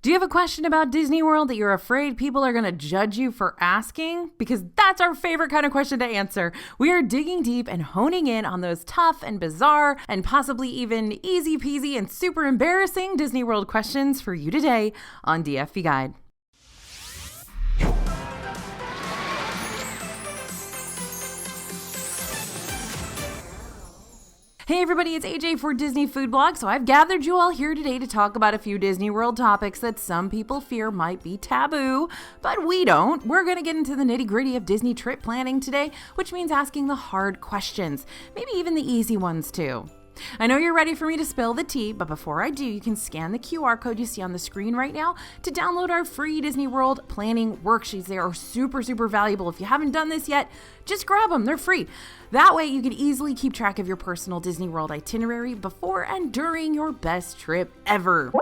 Do you have a question about Disney World that you're afraid people are going to judge you for asking? Because that's our favorite kind of question to answer. We are digging deep and honing in on those tough and bizarre and possibly even easy peasy and super embarrassing Disney World questions for you today on DFV Guide. Hey everybody, it's AJ for Disney Food Blog. So I've gathered you all here today to talk about a few Disney World topics that some people fear might be taboo, but we don't. We're going to get into the nitty-gritty of Disney trip planning today, which means asking the hard questions, maybe even the easy ones too. I know you're ready for me to spill the tea, but before I do, you can scan the QR code you see on the screen right now to download our free Disney World planning worksheets. They are super valuable. If you haven't done this yet, just grab them. They're free. That way you can easily keep track of your personal Disney World itinerary before and during your best trip ever.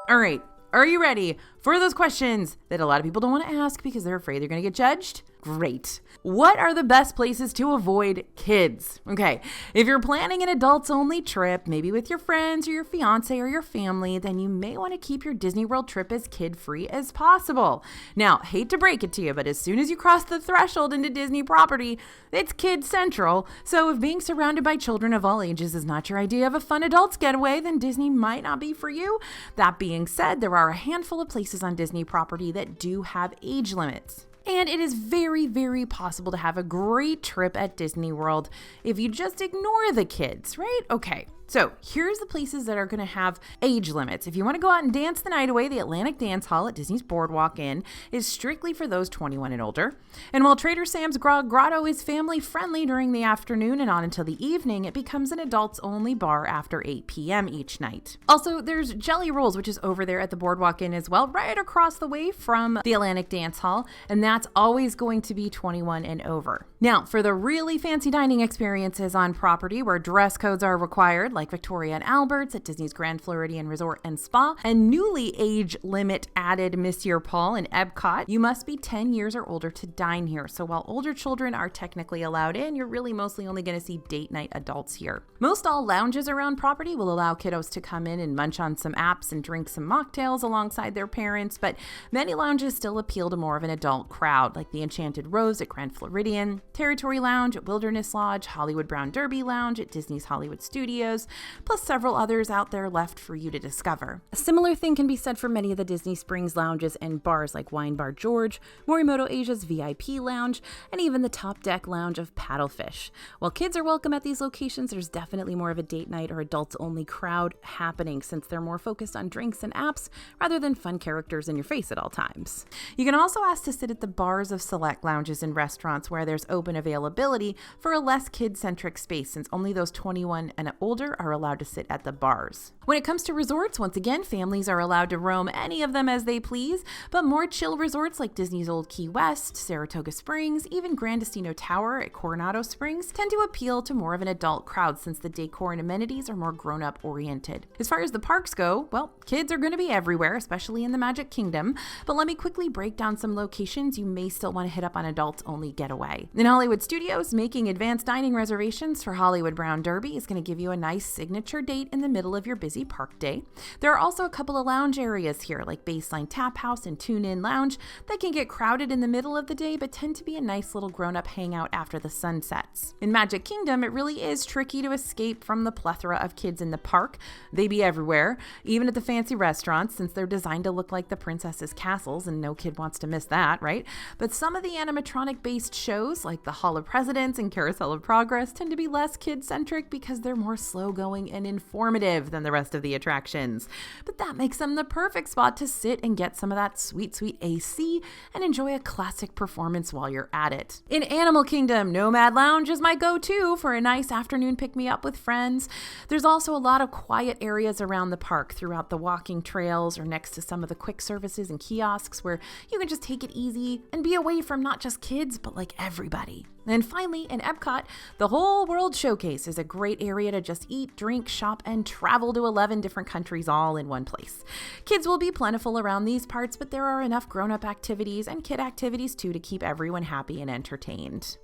All right, are you ready for those questions that a lot of people don't want to ask because they're afraid they're going to get judged? Great. What are the best places to avoid kids? Okay, if you're planning an adults-only trip, maybe with your friends or your fiance or your family, then you may want to keep your Disney World trip as kid-free as possible. Now, hate to break it to you, but as soon as you cross the threshold into Disney property, it's kid central. So if being surrounded by children of all ages is not your idea of a fun adults getaway, then Disney might not be for you. That being said, there are a handful of places on Disney property that do have age limits. And it is very possible to have a great trip at Disney World if you just ignore the kids, right? Okay, so here's the places that are going to have age limits. If you want to go out and dance the night away, the Atlantic Dance Hall at Disney's Boardwalk Inn is strictly for those 21 and older. And while Trader Sam's Grotto is family friendly during the afternoon and on until the evening, it becomes an adults only bar after 8 p.m. each night. Also, there's Jelly Rolls, which is over there at the Boardwalk Inn as well, right across the way from the Atlantic Dance Hall. And that's always going to be 21 and over. Now, for the really fancy dining experiences on property where dress codes are required, like Victoria and Albert's at Disney's Grand Floridian Resort and Spa, and newly age limit added Monsieur Paul and Epcot, you must be 10 years or older to dine here. So while older children are technically allowed in, you're really mostly only going to see date night adults here. Most all lounges around property will allow kiddos to come in and munch on some apps and drink some mocktails alongside their parents, but many lounges still appeal to more of an adult crowd, like the Enchanted Rose at Grand Floridian, Territory Lounge at Wilderness Lodge, Hollywood Brown Derby Lounge at Disney's Hollywood Studios, plus several others out there left for you to discover. A similar thing can be said for many of the Disney Springs lounges and bars like Wine Bar George, Morimoto Asia's VIP Lounge, and even the Top Deck Lounge of Paddlefish. While kids are welcome at these locations, there's definitely more of a date night or adults-only crowd happening since they're more focused on drinks and apps rather than fun characters in your face at all times. You can also ask to sit at the bars of select lounges and restaurants where there's open availability for a less kid-centric space since only those 21 and older are allowed to sit at the bars. When it comes to resorts, once again, families are allowed to roam any of them as they please, but more chill resorts like Disney's Old Key West, Saratoga Springs, even Grand Destino Tower at Coronado Springs tend to appeal to more of an adult crowd since the decor and amenities are more grown-up oriented. As far as the parks go, well, kids are going to be everywhere, especially in the Magic Kingdom, but let me quickly break down some locations you may still want to hit up on adults-only getaway. In Hollywood Studios, making advanced dining reservations for Hollywood Brown Derby is going to give you a nice signature date in the middle of your busy park day. There are also a couple of lounge areas here like Baseline Tap House and Tune In Lounge that can get crowded in the middle of the day but tend to be a nice little grown-up hangout after the sun sets. In Magic Kingdom, it really is tricky to escape from the plethora of kids in the park. They be everywhere, even at the fancy restaurants since they're designed to look like the princess's castles and no kid wants to miss that, right? But some of the animatronic-based shows like the Hall of Presidents and Carousel of Progress tend to be less kid-centric because they're more slow-going and informative than the rest of the attractions. But that makes them the perfect spot to sit and get some of that sweet AC and enjoy a classic performance while you're at it. In Animal Kingdom, Nomad Lounge is my go-to for a nice afternoon pick-me-up with friends. There's also a lot of quiet areas around the park throughout the walking trails or next to some of the quick services and kiosks where you can just take it easy and be away from not just kids, but like everybody. And finally, in Epcot, the Whole World Showcase is a great area to just eat, drink, shop, and travel to 11 different countries all in one place. Kids will be plentiful around these parts, but there are enough grown-up activities and kid activities too to keep everyone happy and entertained.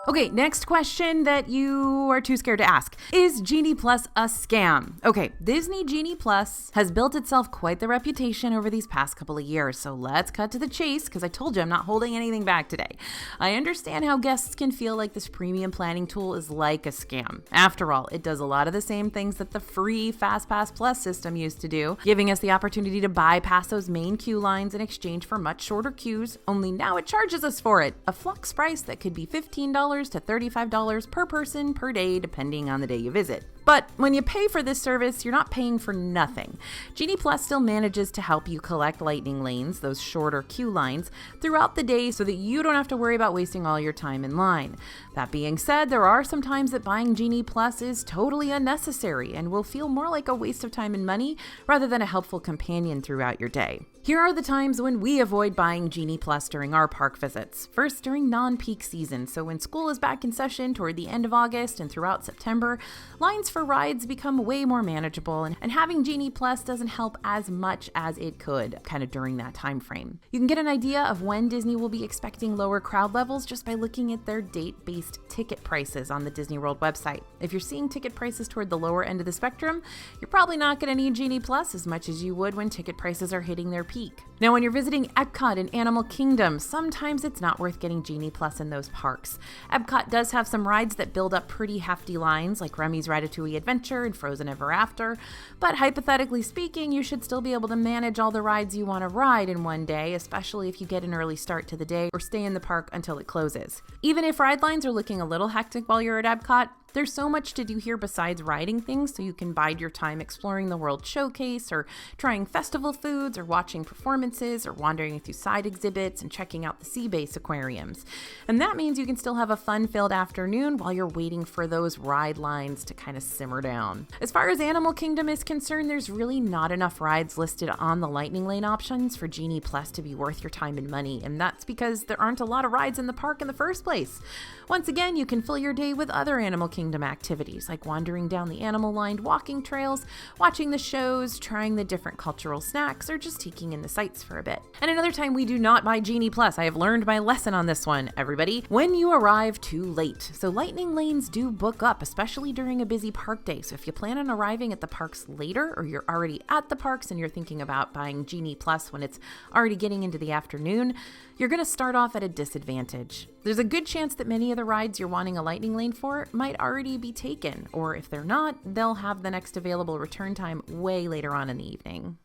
Okay, next question that you are too scared to ask. Is Genie Plus a scam? Okay, Disney Genie Plus has built itself quite the reputation over these past couple of years, so let's cut to the chase because I told you I'm not holding anything back today. I understand how guests can feel like this premium planning tool is like a scam. After all, it does a lot of the same things that the free FastPass Plus system used to do, giving us the opportunity to bypass those main queue lines in exchange for much shorter queues, only now it charges us for it, a flux price that could be $15 to $35 per person per day, depending on the day you visit. But when you pay for this service, you're not paying for nothing. Genie Plus still manages to help you collect lightning lanes, those shorter queue lines, throughout the day so that you don't have to worry about wasting all your time in line. That being said, there are some times that buying Genie Plus is totally unnecessary and will feel more like a waste of time and money rather than a helpful companion throughout your day. Here are the times when we avoid buying Genie Plus during our park visits. First, during non-peak season, so when school is back in session toward the end of August and throughout September, lines for rides become way more manageable, and having Genie Plus doesn't help as much as it could kind of during that time frame. You can get an idea of when Disney will be expecting lower crowd levels just by looking at their date-based ticket prices on the Disney World website. If you're seeing ticket prices toward the lower end of the spectrum, you're probably not going to need Genie Plus as much as you would when ticket prices are hitting their peak. Now, when you're visiting Epcot and Animal Kingdom, sometimes it's not worth getting Genie Plus in those parks. Epcot does have some rides that build up pretty hefty lines, like Remy's Ratatouille Adventure and Frozen Ever After, but hypothetically speaking, you should still be able to manage all the rides you want to ride in one day, especially if you get an early start to the day or stay in the park until it closes. Even if ride lines are looking a little hectic while you're at Epcot, there's so much to do here besides riding things, so you can bide your time exploring the World Showcase or trying festival foods or watching performances or wandering through side exhibits and checking out the sea base aquariums. And that means you can still have a fun-filled afternoon while you're waiting for those ride lines to kind of simmer down. As far as Animal Kingdom is concerned, there's really not enough rides listed on the Lightning Lane options for Genie Plus to be worth your time and money, and that's because there aren't a lot of rides in the park in the first place. Once again, you can fill your day with other Animal Kingdom activities like wandering down the animal-lined walking trails, watching the shows, trying the different cultural snacks, or just taking in the sights for a bit. And another time we do not buy Genie Plus. I have learned my lesson on this one, everybody. When you arrive too late. So lightning lanes do book up, especially during a busy park day. So if you plan on arriving at the parks later, or you're already at the parks and you're thinking about buying Genie Plus when it's already getting into the afternoon, you're going to start off at a disadvantage. There's a good chance that many of the rides you're wanting a lightning lane for might already be taken, or if they're not, they'll have the next available return time way later on in the evening.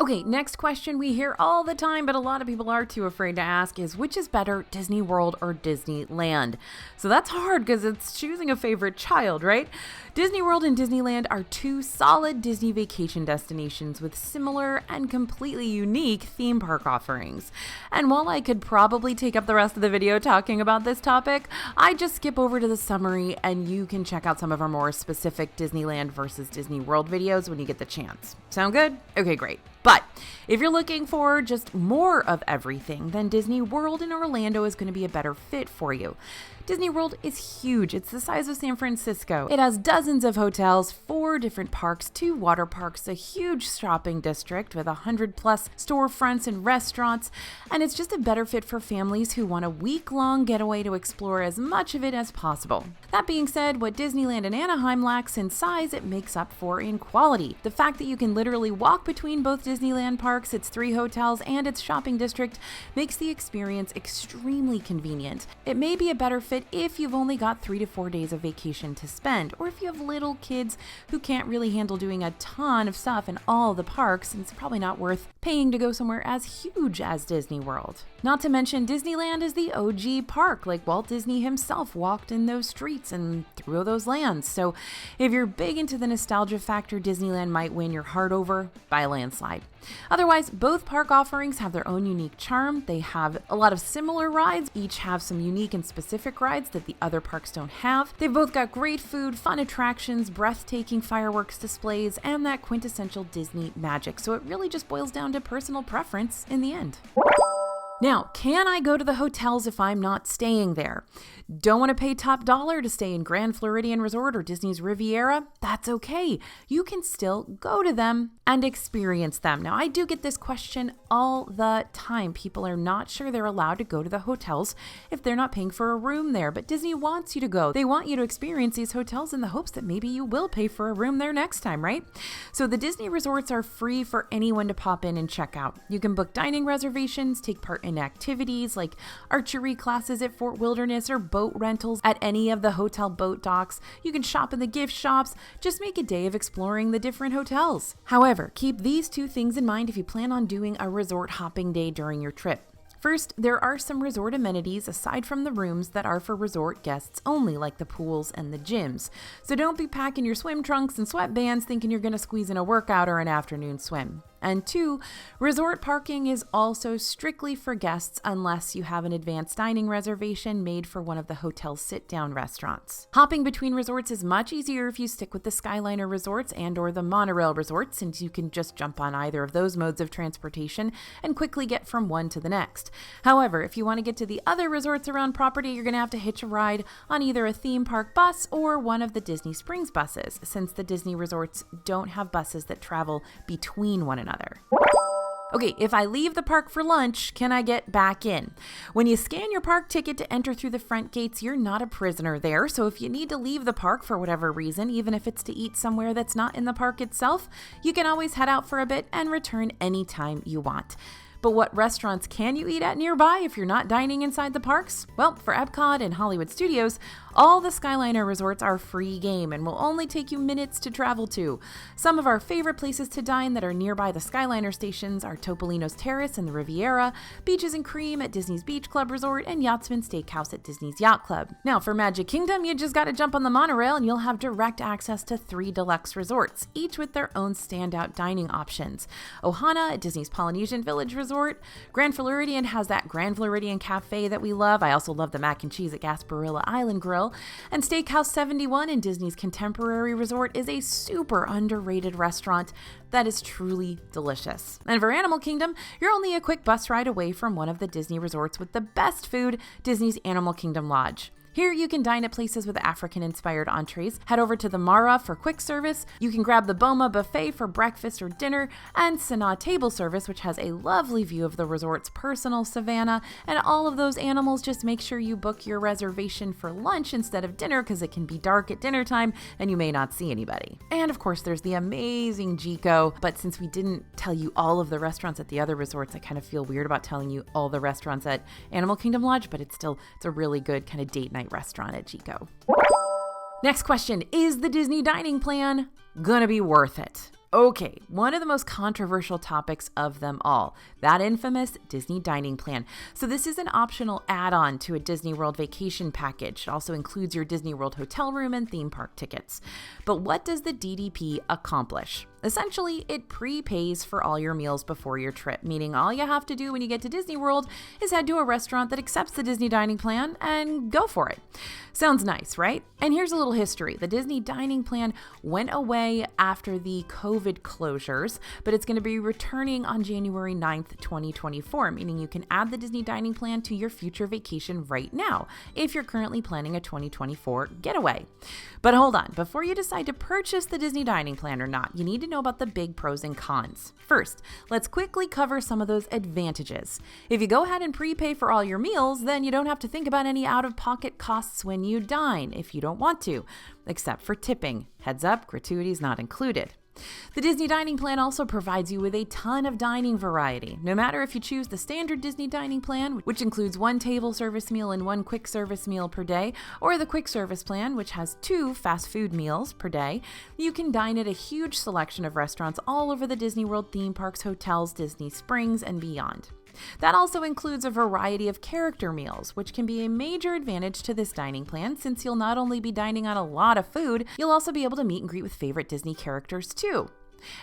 Okay, next question we hear all the time, but a lot of people are too afraid to ask is, which is better, Disney World or Disneyland? So that's hard because it's choosing a favorite child, right? Disney World and Disneyland are two solid Disney vacation destinations with similar and completely unique theme park offerings. And while I could probably take up the rest of the video talking about this topic, I just skip over to the summary and you can check out some of our more specific Disneyland versus Disney World videos when you get the chance. Sound good? Okay, great. But if you're looking for just more of everything, then Disney World in Orlando is going to be a better fit for you. Disney World is huge. It's the size of San Francisco. It has dozens of hotels, 4 different parks, 2 water parks, a huge shopping district with 100+ storefronts and restaurants, and it's just a better fit for families who want a week-long getaway to explore as much of it as possible. That being said, what Disneyland and Anaheim lacks in size, it makes up for in quality. The fact that you can literally walk between both Disneyland parks, its 3 hotels, and its shopping district makes the experience extremely convenient. It may be a better fit if you've only got 3 to 4 days of vacation to spend, or if you have little kids who can't really handle doing a ton of stuff in all the parks, and it's probably not worth paying to go somewhere as huge as Disney World. Not to mention, Disneyland is the OG park, like Walt Disney himself walked in those streets and through those lands. So if you're big into the nostalgia factor, Disneyland might win your heart over by a landslide. Otherwise, both park offerings have their own unique charm. They have a lot of similar rides, each have some unique and specific rides that the other parks don't have. They've both got great food, fun attractions, breathtaking fireworks displays, and that quintessential Disney magic. So it really just boils down to personal preference in the end. Now, can I go to the hotels if I'm not staying there? Don't want to pay top dollar to stay in Grand Floridian Resort or Disney's Riviera? That's okay. You can still go to them and experience them. Now, I do get this question all the time. People are not sure they're allowed to go to the hotels if they're not paying for a room there, but Disney wants you to go. They want you to experience these hotels in the hopes that maybe you will pay for a room there next time, right? So the Disney resorts are free for anyone to pop in and check out. You can book dining reservations, take part in activities like archery classes at Fort Wilderness or boat rentals at any of the hotel boat docks. You can shop in the gift shops. Just make a day of exploring the different hotels. However, keep these two things in mind if you plan on doing a resort hopping day during your trip. First, there are some resort amenities aside from the rooms that are for resort guests only, like the pools and the gyms. So don't be packing your swim trunks and sweatbands thinking you're going to squeeze in a workout or an afternoon swim. And two, resort parking is also strictly for guests unless you have an advanced dining reservation made for one of the hotel's sit-down restaurants. Hopping between resorts is much easier if you stick with the Skyliner resorts and or the monorail resorts, since you can just jump on either of those modes of transportation and quickly get from one to the next. However, if you want to get to the other resorts around property, you're going to have to hitch a ride on either a theme park bus or one of the Disney Springs buses, since the Disney resorts don't have buses that travel between one another. Okay, if I leave the park for lunch, can I get back in? When you scan your park ticket to enter through the front gates, you're not a prisoner there. So if you need to leave the park for whatever reason, even if it's to eat somewhere that's not in the park itself, you can always head out for a bit and return anytime you want. But what restaurants can you eat at nearby if you're not dining inside the parks? Well, for Epcot and Hollywood Studios, all the Skyliner resorts are free game and will only take you minutes to travel to. Some of our favorite places to dine that are nearby the Skyliner stations are Topolino's Terrace in the Riviera, Beaches and Cream at Disney's Beach Club Resort, and Yachtsman Steakhouse at Disney's Yacht Club. Now, for Magic Kingdom, you just gotta jump on the monorail and you'll have direct access to 3 deluxe resorts, each with their own standout dining options. Ohana at Disney's Polynesian Village Resort, Grand Floridian has that Grand Floridian Cafe that we love. I also love the mac and cheese at Gasparilla Island Grill. And Steakhouse 71 in Disney's Contemporary Resort is a super underrated restaurant that is truly delicious. And for Animal Kingdom, you're only a quick bus ride away from one of the Disney resorts with the best food, Disney's Animal Kingdom Lodge. Here you can dine at places with African-inspired entrees. Head over to the Mara for quick service. You can grab the Boma Buffet for breakfast or dinner, and Sanaa Table Service, which has a lovely view of the resort's personal savannah. And all of those animals, just make sure you book your reservation for lunch instead of dinner, because it can be dark at dinner time and you may not see anybody. And of course, there's the amazing Jiko. But since we didn't tell you all of the restaurants at the other resorts, I kind of feel weird about telling you all the restaurants at Animal Kingdom Lodge, but it's a really good kind of date night restaurant at Jiko. Next question, is the Disney dining plan gonna be worth it? Okay, one of the most controversial topics of them all, that infamous Disney dining plan. So this is an optional add-on to a Disney World vacation package. It also includes your Disney World hotel room and theme park tickets. But what does the DDP accomplish? Essentially, it prepays for all your meals before your trip, meaning all you have to do when you get to Disney World is head to a restaurant that accepts the Disney dining plan and go for it. Sounds nice, right? And here's a little history. The Disney dining plan went away after the COVID closures, but it's going to be returning on January 9th, 2024, meaning you can add the Disney dining plan to your future vacation right now if you're currently planning a 2024 getaway. But hold on, before you decide to purchase the Disney dining plan or not, you need to know about the big pros and cons. First, let's quickly cover some of those advantages. If you go ahead and prepay for all your meals, then you don't have to think about any out-of-pocket costs when you dine if you don't want to, except for tipping. Heads up, gratuities not included. The Disney dining plan also provides you with a ton of dining variety. No matter if you choose the standard Disney dining plan, which includes 1 table service meal and 1 quick service meal per day, or the quick service plan, which has 2 fast food meals per day, you can dine at a huge selection of restaurants all over the Disney World theme parks, hotels, Disney Springs, and beyond. That also includes a variety of character meals, which can be a major advantage to this dining plan since you'll not only be dining on a lot of food, you'll also be able to meet and greet with favorite Disney characters too.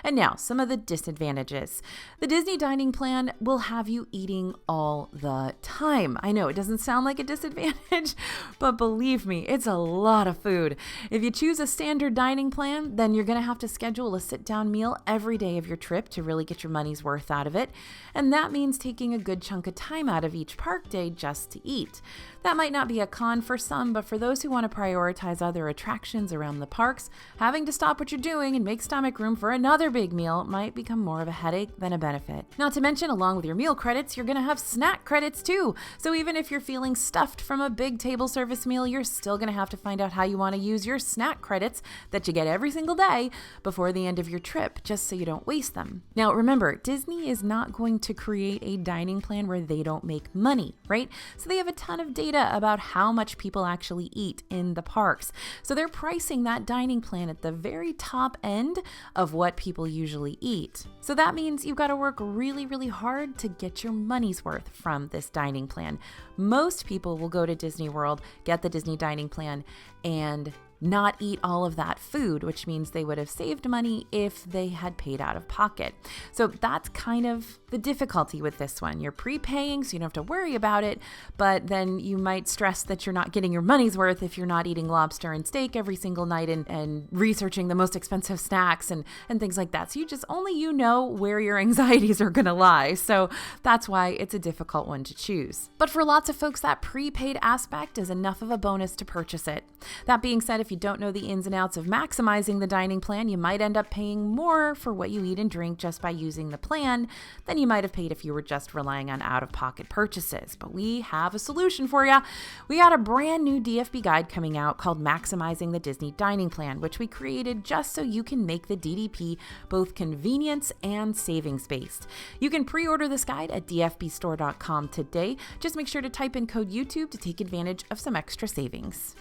And now, some of the disadvantages. The Disney dining plan will have you eating all the time. I know it doesn't sound like a disadvantage, but believe me, it's a lot of food. If you choose a standard dining plan, then you're going to have to schedule a sit-down meal every day of your trip to really get your money's worth out of it. And that means taking a good chunk of time out of each park day just to eat. That might not be a con for some, but for those who want to prioritize other attractions around the parks, having to stop what you're doing and make stomach room for another big meal might become more of a headache than a benefit. Not to mention, along with your meal credits, you're going to have snack credits too. So even if you're feeling stuffed from a big table service meal, you're still going to have to find out how you want to use your snack credits that you get every single day before the end of your trip, just so you don't waste them. Now remember, Disney is not going to create a dining plan where they don't make money, right? So they have a ton of data about how much people actually eat in the parks. So they're pricing that dining plan at the very top end of what people usually eat. So that means you've got to work really, really hard to get your money's worth from this dining plan. Most people will go to Disney World, get the Disney dining plan, and not eat all of that food, which means they would have saved money if they had paid out of pocket. So that's kind of the difficulty with this one. You're prepaying, so you don't have to worry about it, but then you might stress that you're not getting your money's worth if you're not eating lobster and steak every single night and researching the most expensive snacks and things like that. So only you know where your anxieties are gonna lie. So that's why it's a difficult one to choose. But for lots of folks, that prepaid aspect is enough of a bonus to purchase it. That being said, if you don't know the ins and outs of maximizing the dining plan, you might end up paying more for what you eat and drink just by using the plan than you might have paid if you were just relying on out-of-pocket purchases. But we have a solution for you. We got a brand new DFB guide coming out called Maximizing the Disney Dining Plan, which we created just so you can make the DDP both convenience and savings-based. You can pre-order this guide at dfbstore.com today. Just make sure to type in code YouTube to take advantage of some extra savings.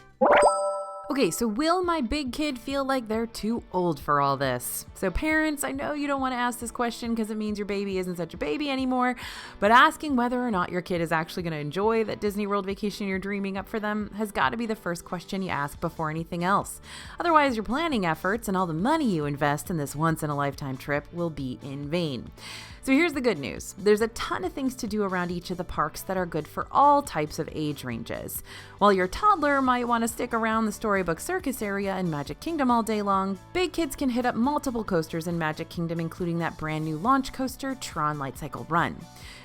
Okay, so will my big kid feel like they're too old for all this? So parents, I know you don't want to ask this question because it means your baby isn't such a baby anymore, but asking whether or not your kid is actually going to enjoy that Disney World vacation you're dreaming up for them has got to be the first question you ask before anything else. Otherwise, your planning efforts and all the money you invest in this once-in-a-lifetime trip will be in vain. So here's the good news. There's a ton of things to do around each of the parks that are good for all types of age ranges. While your toddler might want to stick around the Storybook Circus area in Magic Kingdom all day long, big kids can hit up multiple coasters in Magic Kingdom, including that brand new launch coaster, Tron Light Cycle Run.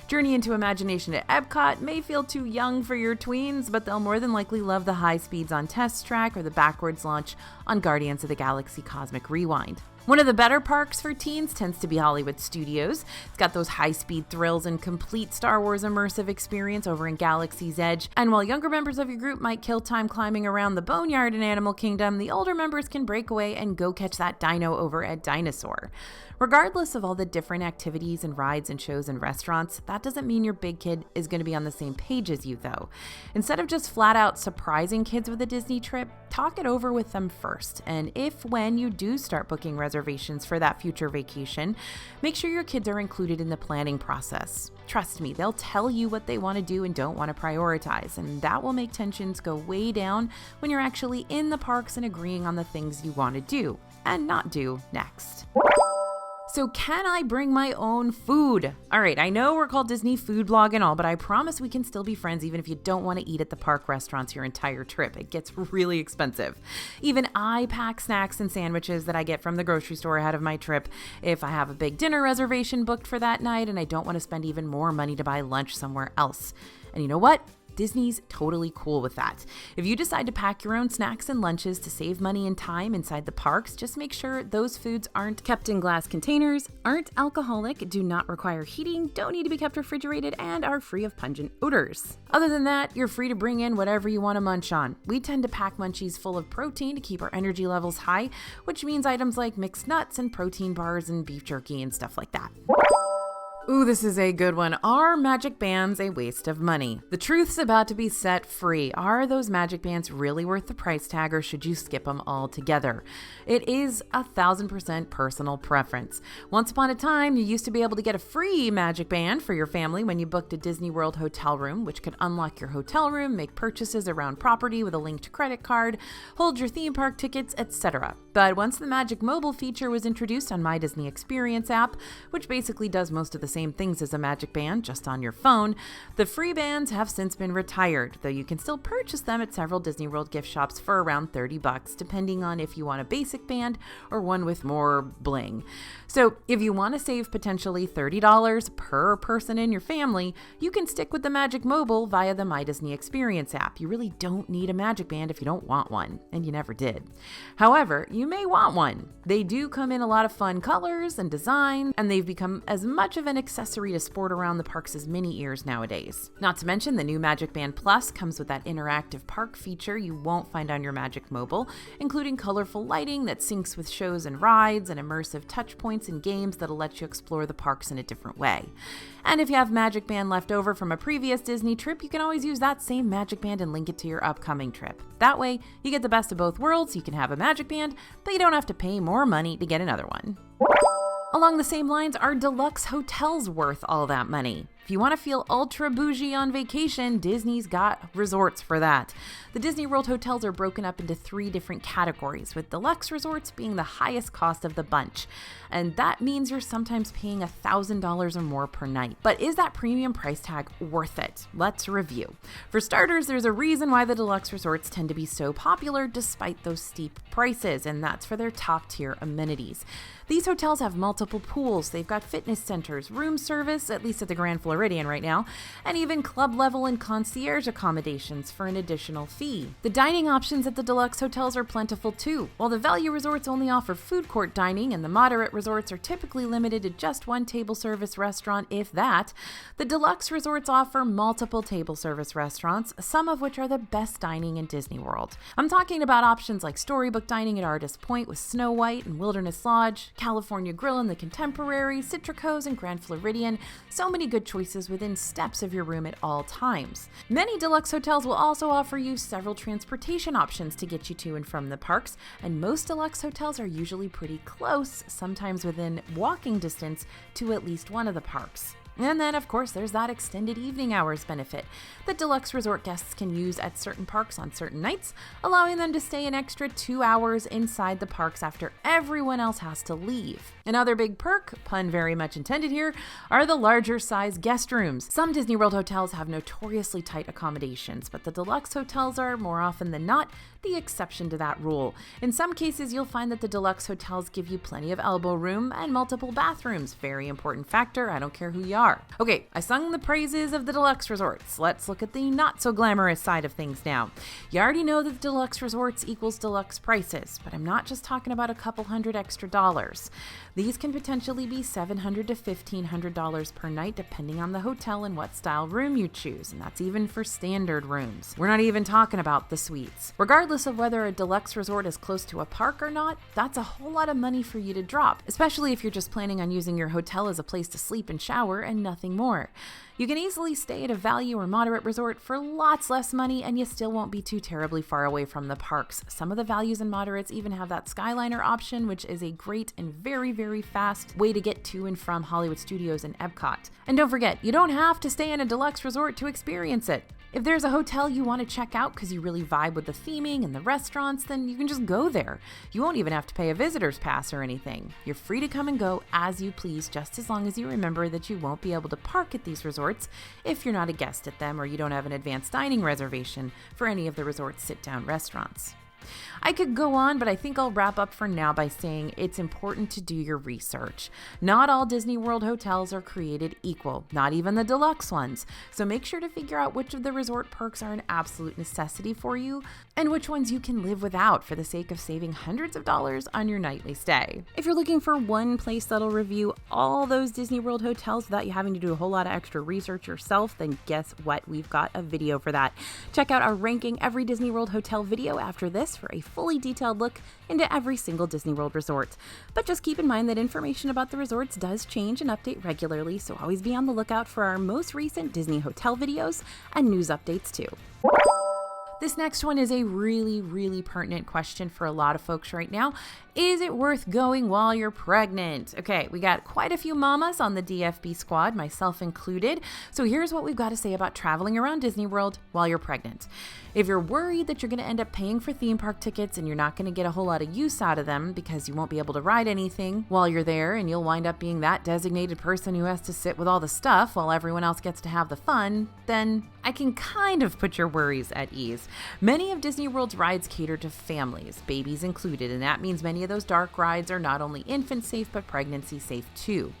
Journey into Imagination at Epcot may feel too young for your tweens, but they'll more than likely love the high speeds on Test Track or the backwards launch on Guardians of the Galaxy Cosmic Rewind. One of the better parks for teens tends to be Hollywood Studios. It's got those high-speed thrills and complete Star Wars immersive experience over in Galaxy's Edge. And while younger members of your group might kill time climbing around the Boneyard in Animal Kingdom, the older members can break away and go catch that dino over at Dinosaur. Regardless of all the different activities and rides and shows and restaurants, that doesn't mean your big kid is going to be on the same page as you, though. Instead of just flat out surprising kids with a Disney trip, talk it over with them first. And when you do start booking reservations for that future vacation, make sure your kids are included in the planning process. Trust me, they'll tell you what they want to do and don't want to prioritize, and that will make tensions go way down when you're actually in the parks and agreeing on the things you want to do and not do next. So can I bring my own food? All right, I know we're called Disney Food Blog and all, but I promise we can still be friends even if you don't want to eat at the park restaurants your entire trip. It gets really expensive. Even I pack snacks and sandwiches that I get from the grocery store ahead of my trip if I have a big dinner reservation booked for that night and I don't want to spend even more money to buy lunch somewhere else. And you know what? Disney's totally cool with that. If you decide to pack your own snacks and lunches to save money and time inside the parks, just make sure those foods aren't kept in glass containers, aren't alcoholic, do not require heating, don't need to be kept refrigerated, and are free of pungent odors. Other than that, you're free to bring in whatever you want to munch on. We tend to pack munchies full of protein to keep our energy levels high, which means items like mixed nuts and protein bars and beef jerky and stuff like that. Ooh, this is a good one. Are magic bands a waste of money? The truth's about to be set free. Are those magic bands really worth the price tag, or should you skip them altogether? It is 1,000% personal preference. Once upon a time, you used to be able to get a free magic band for your family when you booked a Disney World hotel room, which could unlock your hotel room, make purchases around property with a linked credit card, hold your theme park tickets, etc. But once the Magic Mobile feature was introduced on My Disney Experience app, which basically does most of the same things as a magic band, just on your phone, the free bands have since been retired, though you can still purchase them at several Disney World gift shops for around $30, depending on if you want a basic band or one with more bling. So if you want to save potentially $30 per person in your family, you can stick with the Magic Mobile via the My Disney Experience app. You really don't need a magic band if you don't want one, and you never did. However, you may want one. They do come in a lot of fun colors and design, and they've become as much of an accessory to sport around the parks as mini ears nowadays. Not to mention, the new Magic Band Plus comes with that interactive park feature you won't find on your Magic Mobile, including colorful lighting that syncs with shows and rides and immersive touch points and games that'll let you explore the parks in a different way. And if you have Magic Band left over from a previous Disney trip, you can always use that same Magic Band and link it to your upcoming trip. That way, you get the best of both worlds. You can have a Magic Band, but you don't have to pay more money to get another one. Along the same lines, are deluxe hotels worth all that money? If you want to feel ultra bougie on vacation, Disney's got resorts for that. The Disney World hotels are broken up into 3 different categories, with deluxe resorts being the highest cost of the bunch. And that means you're sometimes paying $1,000 or more per night. But is that premium price tag worth it? Let's review. For starters, there's a reason why the deluxe resorts tend to be so popular despite those steep prices, and that's for their top tier amenities. These hotels have multiple pools, they've got fitness centers, room service, at least at the Grand Floridian right now, and even club level and concierge accommodations for an additional fee. The dining options at the deluxe hotels are plentiful too. While the value resorts only offer food court dining and the moderate resorts are typically limited to just one table service restaurant, if that, the deluxe resorts offer multiple table service restaurants, some of which are the best dining in Disney World. I'm talking about options like Storybook Dining at Artist Point with Snow White and Wilderness Lodge, California Grill in the Contemporary, Citrico's and Grand Floridian. So many good choices within steps of your room at all times. Many deluxe hotels will also offer you several transportation options to get you to and from the parks, and most deluxe hotels are usually pretty close, sometimes within walking distance to at least one of the parks. And then, of course, there's that extended evening hours benefit that deluxe resort guests can use at certain parks on certain nights, allowing them to stay an extra 2 hours inside the parks after everyone else has to leave. Another big perk, pun very much intended here, are the larger size guest rooms. Some Disney World hotels have notoriously tight accommodations, but the deluxe hotels are, more often than not, the exception to that rule. In some cases, you'll find that the deluxe hotels give you plenty of elbow room and multiple bathrooms. Very important factor, I don't care who you are. Okay, I sung the praises of the deluxe resorts. Let's look at the not so glamorous side of things now. You already know that deluxe resorts equals deluxe prices, but I'm not just talking about a couple hundred extra dollars. These can potentially be $700 to $1,500 per night depending on the hotel and what style room you choose, and that's even for standard rooms. We're not even talking about the suites. Regardless of whether a deluxe resort is close to a park or not, that's a whole lot of money for you to drop, especially if you're just planning on using your hotel as a place to sleep and shower and nothing more. You can easily stay at a value or moderate resort for lots less money, and you still won't be too terribly far away from the parks. Some of the values and moderates even have that Skyliner option, which is a great and very, very fast way to get to and from Hollywood Studios and Epcot. And don't forget, you don't have to stay in a deluxe resort to experience it. If there's a hotel you want to check out because you really vibe with the theming and the restaurants, then you can just go there. You won't even have to pay a visitor's pass or anything. You're free to come and go as you please, just as long as you remember that you won't be able to park at these resorts if you're not a guest at them or you don't have an advanced dining reservation for any of the resort's sit-down restaurants. I could go on, but I think I'll wrap up for now by saying it's important to do your research. Not all Disney World hotels are created equal, not even the deluxe ones. So make sure to figure out which of the resort perks are an absolute necessity for you and which ones you can live without for the sake of saving hundreds of dollars on your nightly stay. If you're looking for one place that'll review all those Disney World hotels without you having to do a whole lot of extra research yourself, then guess what? We've got a video for that. Check out our Ranking Every Disney World Hotel video after this. Plus for a fully detailed look into every single Disney World resort. But just keep in mind that information about the resorts does change and update regularly, so always be on the lookout for our most recent Disney hotel videos and news updates too. This next one is a really pertinent question for a lot of folks right now. Is it worth going while you're pregnant? Okay, we got quite a few mamas on the DFB squad, myself included. So here's what we've got to say about traveling around Disney World while you're pregnant. If you're worried that you're going to end up paying for theme park tickets and you're not going to get a whole lot of use out of them because you won't be able to ride anything while you're there and you'll wind up being that designated person who has to sit with all the stuff while everyone else gets to have the fun, then I can kind of put your worries at ease. Many of Disney World's rides cater to families, babies included, and that means many of those dark rides are not only infant safe but pregnancy safe too.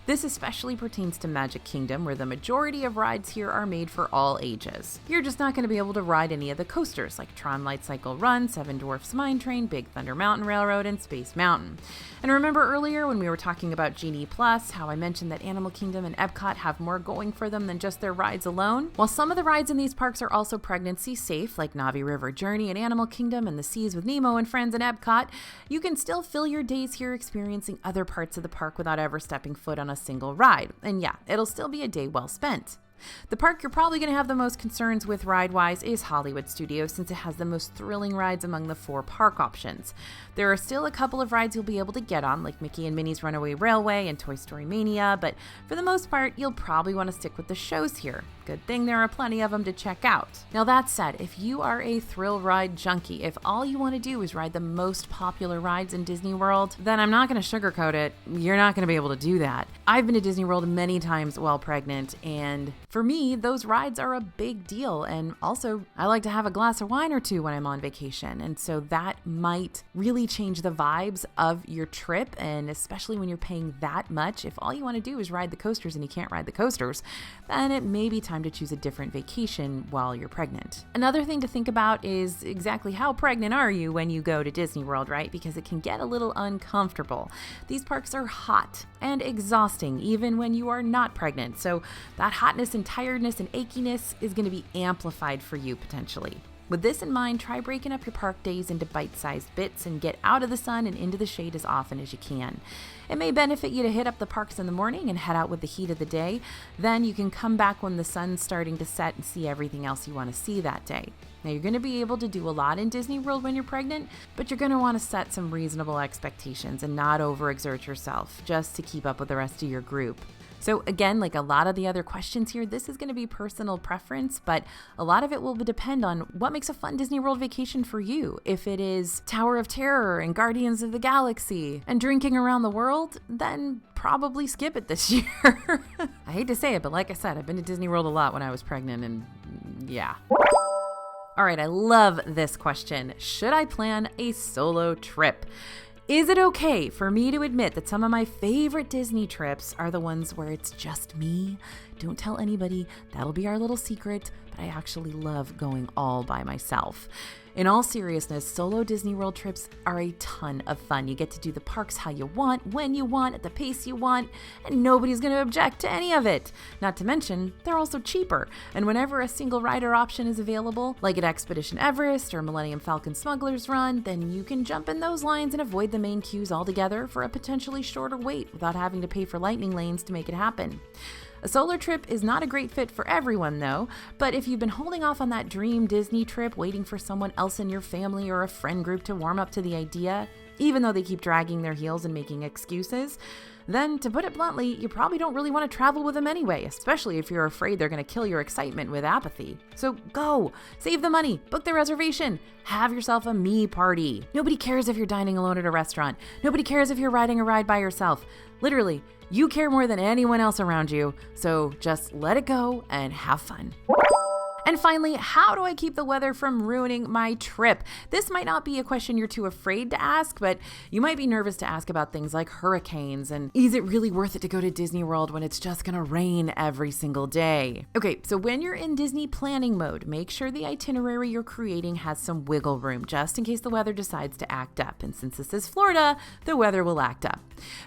This especially pertains to Magic Kingdom, where the majority of rides here are made for all ages. You're just not going to be able to ride any of the coasters like Tron Light Cycle Run, Seven Dwarfs Mine Train, Big Thunder Mountain Railroad, and Space Mountain. And remember earlier when we were talking about Genie Plus, how I mentioned that Animal Kingdom and Epcot have more going for them than just their rides alone? While some of the rides in these parks are also pregnancy safe, like Navi River Journey in Animal Kingdom and the Seas with Nemo and Friends in Epcot, you can still fill your days here experiencing other parts of the park without ever stepping foot on a single ride. And yeah, it'll still be a day well spent. The park you're probably going to have the most concerns with ride-wise is Hollywood Studios, since it has the most thrilling rides among the 4 park options. There are still a couple of rides you'll be able to get on, like Mickey and Minnie's Runaway Railway and Toy Story Mania, but for the most part, you'll probably want to stick with the shows here. Good thing there are plenty of them to check out. Now that said, if you are a thrill ride junkie, if all you want to do is ride the most popular rides in Disney World, then I'm not going to sugarcoat it. You're not going to be able to do that. I've been to Disney World many times while pregnant, and for me, those rides are a big deal. And also, I like to have a glass of wine or two when I'm on vacation. And so that might really change the vibes of your trip. And especially when you're paying that much, if all you want to do is ride the coasters and you can't ride the coasters, then it may be time to choose a different vacation while you're pregnant. Another thing to think about is exactly how pregnant are you when you go to Disney World, right? Because it can get a little uncomfortable. These parks are hot and exhausting even when you are not pregnant. So that hotness and tiredness and achiness is going to be amplified for you potentially. With this in mind, try breaking up your park days into bite-sized bits and get out of the sun and into the shade as often as you can. It may benefit you to hit up the parks in the morning and head out with the heat of the day. Then you can come back when the sun's starting to set and see everything else you want to see that day. Now, you're going to be able to do a lot in Disney World when you're pregnant, but you're going to want to set some reasonable expectations and not overexert yourself just to keep up with the rest of your group. So again, like a lot of the other questions here, this is going to be personal preference, but a lot of it will depend on what makes a fun Disney World vacation for you. If it is Tower of Terror and Guardians of the Galaxy and drinking around the world, then probably skip it this year. I hate to say it, but like I said, I've been to Disney World a lot when I was pregnant, and yeah. All right, I love this question. Should I plan a solo trip? Is it okay for me to admit that some of my favorite Disney trips are the ones where it's just me? Don't tell anybody. That'll be our little secret, but I actually love going all by myself. In all seriousness, solo Disney World trips are a ton of fun. You get to do the parks how you want, when you want, at the pace you want, and nobody's going to object to any of it. Not to mention, they're also cheaper. And whenever a single rider option is available, like at Expedition Everest or Millennium Falcon Smuggler's Run, then you can jump in those lines and avoid the main queues altogether for a potentially shorter wait without having to pay for lightning lanes to make it happen. A solo trip is not a great fit for everyone though, but if you've been holding off on that dream Disney trip, waiting for someone else in your family or a friend group to warm up to the idea, even though they keep dragging their heels and making excuses, then to put it bluntly, you probably don't really want to travel with them anyway, especially if you're afraid they're going to kill your excitement with apathy. So go, save the money, book the reservation, have yourself a me party. Nobody cares if you're dining alone at a restaurant. Nobody cares if you're riding a ride by yourself. Literally, you care more than anyone else around you, so just let it go and have fun. And finally, how do I keep the weather from ruining my trip? This might not be a question you're too afraid to ask, but you might be nervous to ask about things like hurricanes and is it really worth it to go to Disney World when it's just gonna rain every single day? Okay, so when you're in Disney planning mode, make sure the itinerary you're creating has some wiggle room just in case the weather decides to act up. And since this is Florida, the weather will act up.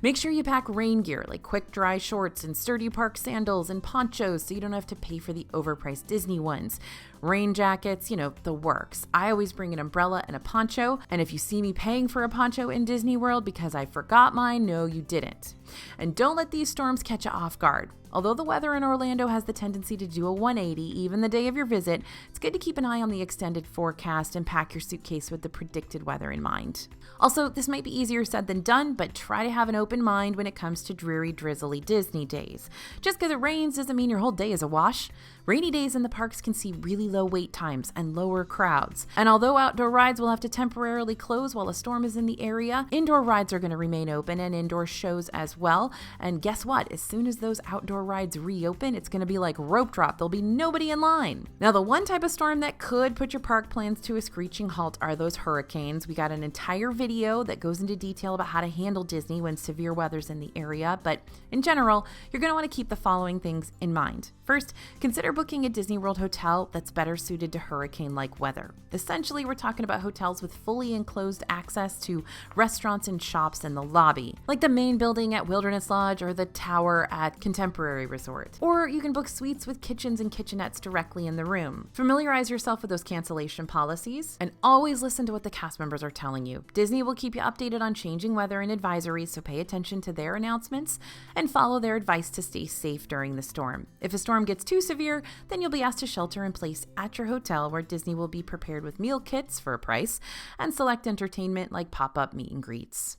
Make sure you pack rain gear like quick dry shorts and sturdy park sandals and ponchos so you don't have to pay for the overpriced Disney ones. hurricanes. Rain jackets, the works. I always bring an umbrella and a poncho, and if you see me paying for a poncho in Disney World because I forgot mine, no, you didn't. And don't let these storms catch you off guard. Although the weather in Orlando has the tendency to do a 180 even the day of your visit, it's good to keep an eye on the extended forecast and pack your suitcase with the predicted weather in mind. Also, this might be easier said than done, but try to have an open mind when it comes to dreary, drizzly Disney days. Just because it rains doesn't mean your whole day is a wash. Rainy days in the parks can see really low wait times and lower crowds. And although outdoor rides will have to temporarily close while a storm is in the area, indoor rides are going to remain open and indoor shows as well. And guess what? As soon as those outdoor rides reopen, it's going to be like rope drop. There'll be nobody in line. Now, the one type of storm that could put your park plans to a screeching halt are those hurricanes. We got an entire video that goes into detail about how to handle Disney when severe weather's in the area. But in general, you're going to want to keep the following things in mind. First, consider booking a Disney World hotel that's better suited to hurricane-like weather. Essentially, we're talking about hotels with fully enclosed access to restaurants and shops in the lobby, like the main building at Wilderness Lodge or the tower at Contemporary Resort. Or you can book suites with kitchens and kitchenettes directly in the room. Familiarize yourself with those cancellation policies and always listen to what the cast members are telling you. Disney will keep you updated on changing weather and advisories, so pay attention to their announcements and follow their advice to stay safe during the storm. If a storm gets too severe, then you'll be asked to shelter in place at your hotel, where Disney will be prepared with meal kits for a price and select entertainment like pop-up meet and greets.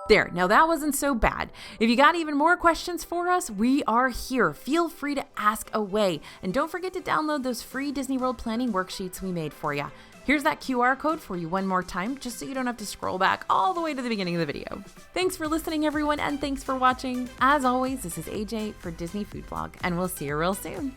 There, now that wasn't so bad. If you got even more questions for us, we are here. Feel free to ask away. And don't forget to download those free Disney World planning worksheets we made for you. Here's that QR code for you one more time, just so you don't have to scroll back all the way to the beginning of the video. Thanks for listening, everyone, and thanks for watching. As always, this is AJ for Disney Food Blog, and we'll see you real soon.